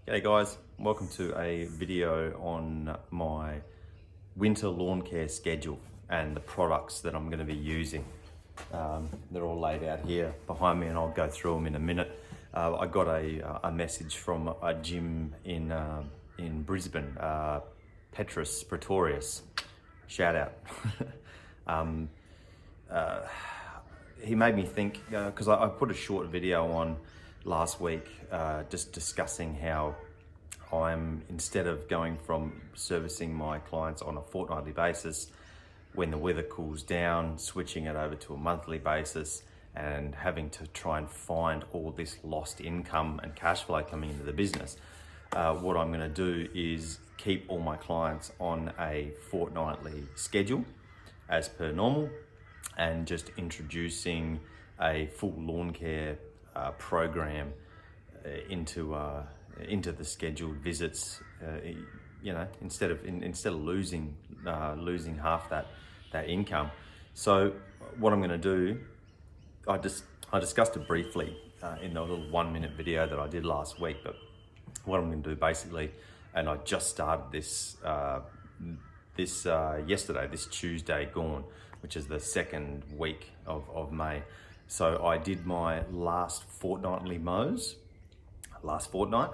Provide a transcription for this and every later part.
G'day guys, welcome to a video on my winter lawn care schedule and the products that I'm going to be using. They're all laid out here behind me and I'll go through them in a minute. I got a message from a gym in Brisbane, Petrus Pretorius, shout out. He made me think, because I put a short video on last week just discussing how I'm, instead of going from servicing my clients on a fortnightly basis, when the weather cools down, switching it over to a monthly basis and having to try and find all this lost income and cash flow coming into the business. What I'm going to do is keep all my clients on a fortnightly schedule as per normal, and just introducing a full lawn care program into the scheduled visits. Instead of losing half that income. So what I'm going to do, I discussed it briefly in the little 1-minute video that I did last week. But what I'm going to do basically, and I just started this yesterday, this Tuesday gone, which is the second week of May. So I did my last fortnightly mows, last fortnight.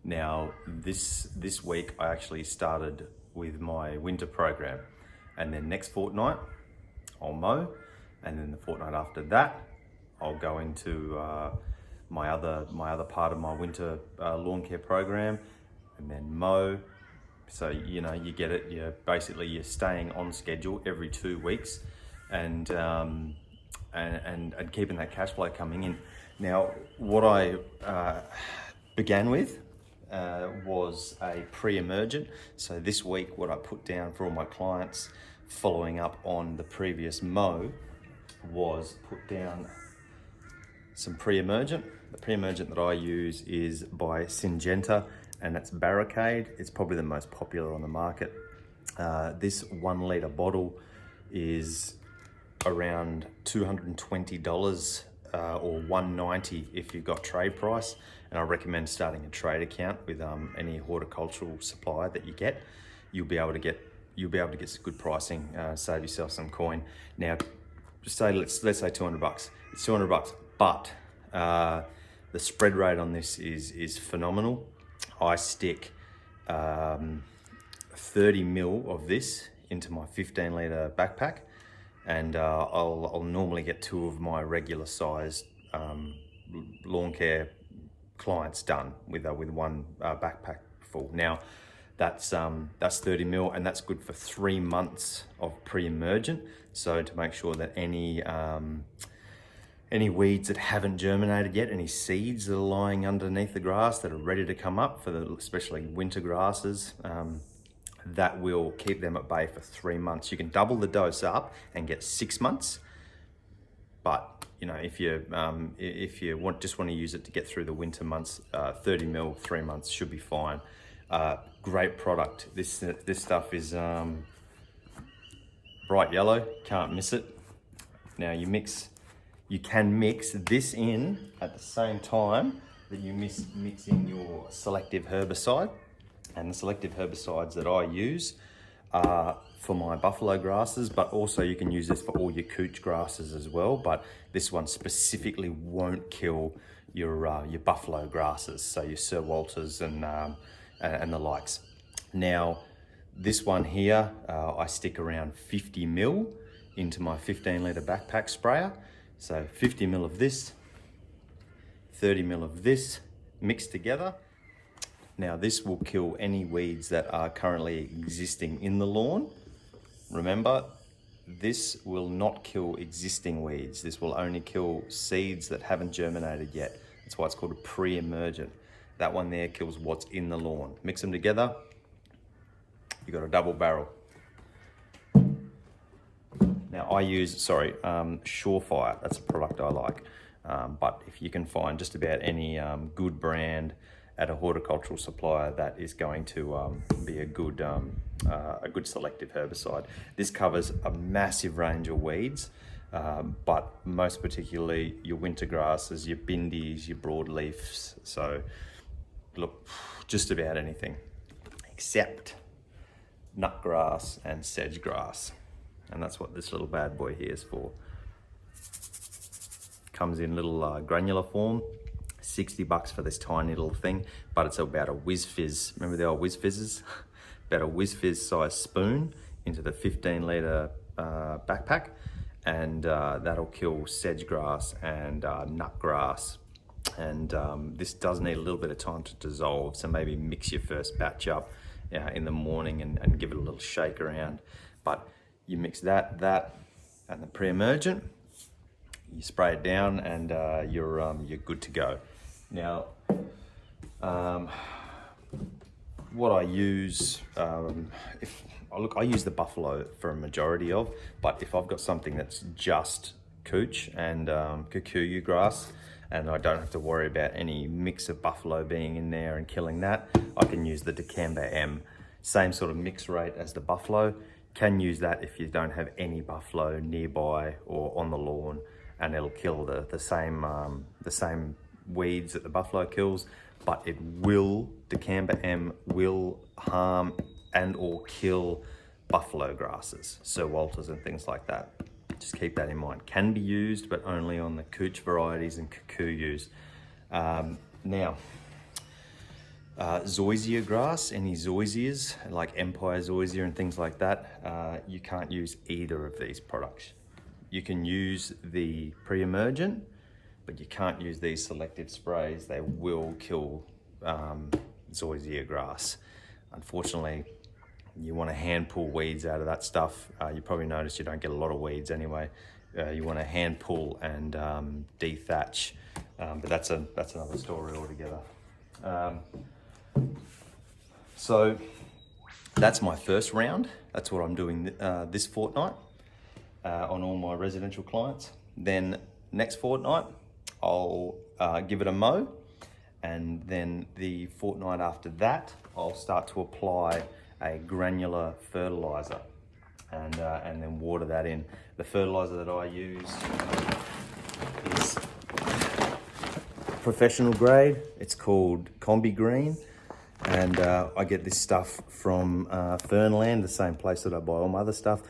Now this week I actually started with my winter program, and then next fortnight I'll mow, and then the fortnight after that I'll go into my other part of my winter lawn care program, and then mow. So you get it. You're staying on schedule every 2 weeks, and keeping that cash flow coming in. Now, what I began with was a Preemergent. So this week, what I put down for all my clients, following up on the previous mow, was put down some Preemergent. The Preemergent that I use is by Syngenta, and that's Barricade. It's probably the most popular on the market. This 1 litre bottle is around $220 or $190 if you've got trade price. And I recommend starting a trade account with any horticultural supplier that you get. You'll be able to get some good pricing, save yourself some coin. Now, just say let's say $200. It's $200, but the spread rate on this is phenomenal. I stick 30 mil of this into my 15 litre backpack, and I'll normally get 2 of my regular sized lawn care clients done with one backpack full. Now that's 30 mil, and that's good for 3 months of Preemergent. So to make sure that any weeds that haven't germinated yet, any seeds that are lying underneath the grass that are ready to come up, especially winter grasses, that will keep them at bay for 3 months. You can double the dose up and get 6 months, but if you just want to use it to get through the winter months, 30 mil, 3 months should be fine. Great product. This stuff is bright yellow, can't miss it. Now you can mix this in at the same time that you mix in your Selective herbicide. And the Selective herbicides that I use are for my buffalo grasses, but also you can use this for all your couch grasses as well. But this one specifically won't kill your buffalo grasses, so your Sir Walters and the likes. Now, this one here, I stick around 50 mil into my 15 litre backpack sprayer. So 50 mil of this, 30 mil of this mixed together. Now this will kill any weeds that are currently existing in the lawn. Remember, this will not kill existing weeds. This will only kill seeds that haven't germinated yet. That's why it's called a Preemergent. That one there kills what's in the lawn. Mix them together, you got a double barrel. Now I use, Surefire, that's a product I like. But if you can find just about any good brand at a horticultural supplier, that is going to be a good Selective herbicide. This covers a massive range of weeds, but most particularly your winter grasses, your bindies, your broadleafs. So look, just about anything except nutgrass and sedge grass. And that's what this little bad boy here is for. Comes in little granular form, 60 bucks for this tiny little thing, but it's about a whiz fizz. Remember the old whiz fizzes? About a whiz fizz size spoon into the 15 litre backpack, and that'll kill sedge grass and nutgrass. And this does need a little bit of time to dissolve, so maybe mix your first batch up in the morning and give it a little shake around. But you mix that and the Preemergent, you spray it down, and you're good to go. Now, what I use, I use the buffalo for a majority of, but if I've got something that's just cooch and kikuyu grass, and I don't have to worry about any mix of buffalo being in there and killing that, I can use the Dicamba M. Same sort of mix rate as the buffalo. Can use that if you don't have any buffalo nearby or on the lawn, and it'll kill the same weeds that the buffalo kills, but Dicamba M will harm and or kill buffalo grasses, Sir Walters and things like that. Just keep that in mind. Can be used, but only on the cooch varieties and kikuyus. Now, zoysia grass, any zoysias, like Empire zoysia and things like that, you can't use either of these products. You can use the Preemergent, but you can't use these Selective sprays. They will kill zoysia grass. Unfortunately, you want to hand pull weeds out of that stuff. You probably noticed you don't get a lot of weeds anyway. You want to hand pull and dethatch, but that's another story altogether. So that's my first round. That's what I'm doing this fortnight on all my residential clients. Then next fortnight, I'll give it a mow, and then the fortnight after that, I'll start to apply a granular fertilizer and then water that in. The fertilizer that I use is professional grade. It's called Combi Green, and I get this stuff from Fernland, the same place that I buy all my other stuff.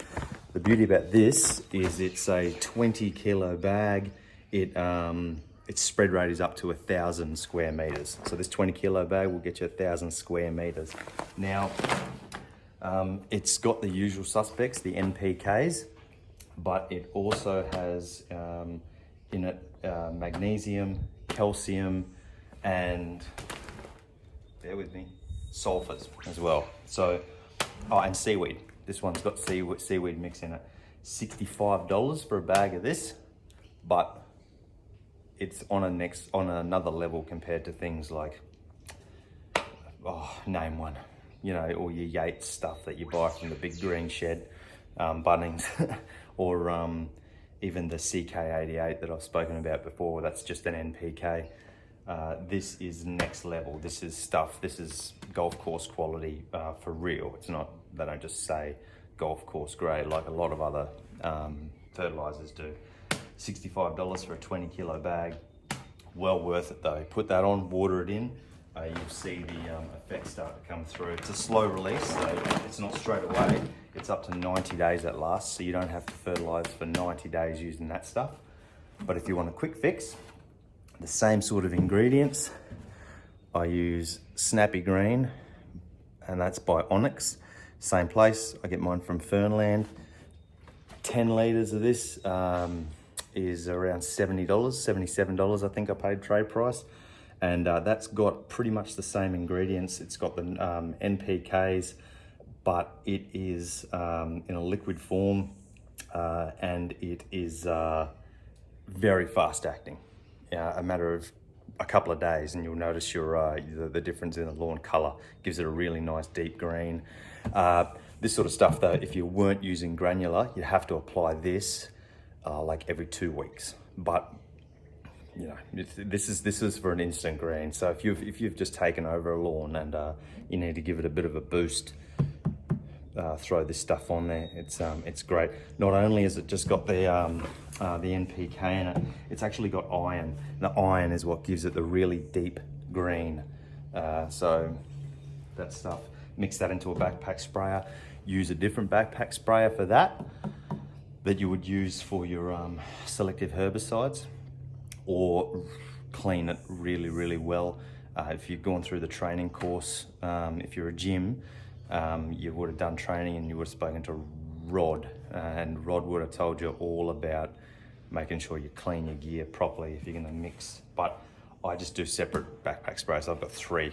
The beauty about this is it's a 20 kilo bag. Its spread rate is up to 1,000 square meters. So this 20 kilo bag will get you 1,000 square meters. Now, it's got the usual suspects, the NPKs, but it also has in it magnesium, calcium, and, bear with me, sulfurs as well. So, and seaweed. This one's got seaweed mix in it. $65 for a bag of this, but it's on another level compared to things like, name one, all your Yates stuff that you buy from the big green shed, Bunnings, or even the CK88 that I've spoken about before. That's just an NPK. This is next level. This is golf course quality for real. It's not, they don't just say golf course grade like a lot of other fertilizers do. $65 for a 20 kilo bag. Well worth it though. Put that on, water it in. You'll see the effects start to come through. It's a slow release, so it's not straight away. It's up to 90 days at last, so you don't have to fertilize for 90 days using that stuff. But if you want a quick fix, the same sort of ingredients. I use Snappy Green, and that's by Onyx. Same place, I get mine from Fernland. 10 litres of this is around $70, $77 I think I paid trade price. And that's got pretty much the same ingredients. It's got the NPKs, but it is in a liquid form, and it is very fast acting. A matter of a couple of days, and you'll notice the difference in the lawn color. Gives it a really nice deep green. This sort of stuff though, if you weren't using granular, you'd have to apply this like every 2 weeks. But this is for an instant green. So if you've just taken over a lawn and you need to give it a bit of a boost, throw this stuff on there. It's great. Not only has it just got the NPK in it, it's actually got iron. The iron is what gives it the really deep green So that stuff, mix that into a backpack sprayer. Use a different backpack sprayer for that you would use for your selective herbicides, or clean it really, really well. If you've gone through the training course, if you're a gym, you would have done training and you would have spoken to Rod, and Rod would have told you all about making sure you clean your gear properly if you're going to mix. But I just do separate backpack sprays. I've got 3.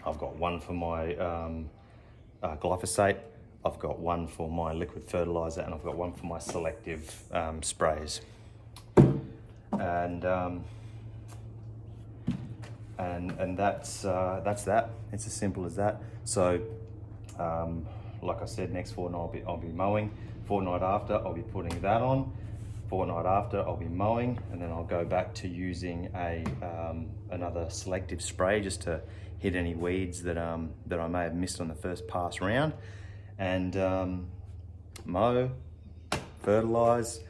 I've got one for my glyphosate, I've got one for my liquid fertilizer, and I've got one for my selective sprays. And that's that. It's as simple as that. So, like I said, next fortnight I'll be mowing. Fortnight after I'll be putting that on. Fortnight after I'll be mowing, and then I'll go back to using another selective spray just to hit any weeds that I may have missed on the first pass round, and mow, fertilize.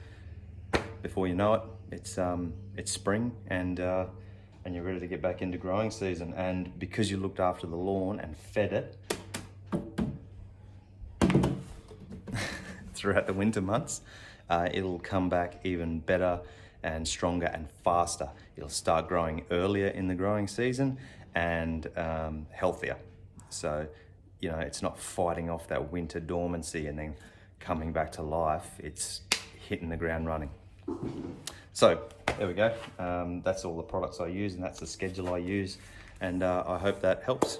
Before you know it, it's spring, and you're ready to get back into growing season. And because you looked after the lawn and fed it throughout the winter months, it'll come back even better and stronger and faster. It'll start growing earlier in the growing season and healthier. So, you know, it's not fighting off that winter dormancy and then coming back to life. It's hitting the ground running. So there we go. That's all the products I use, and that's the schedule I use. And I hope that helps.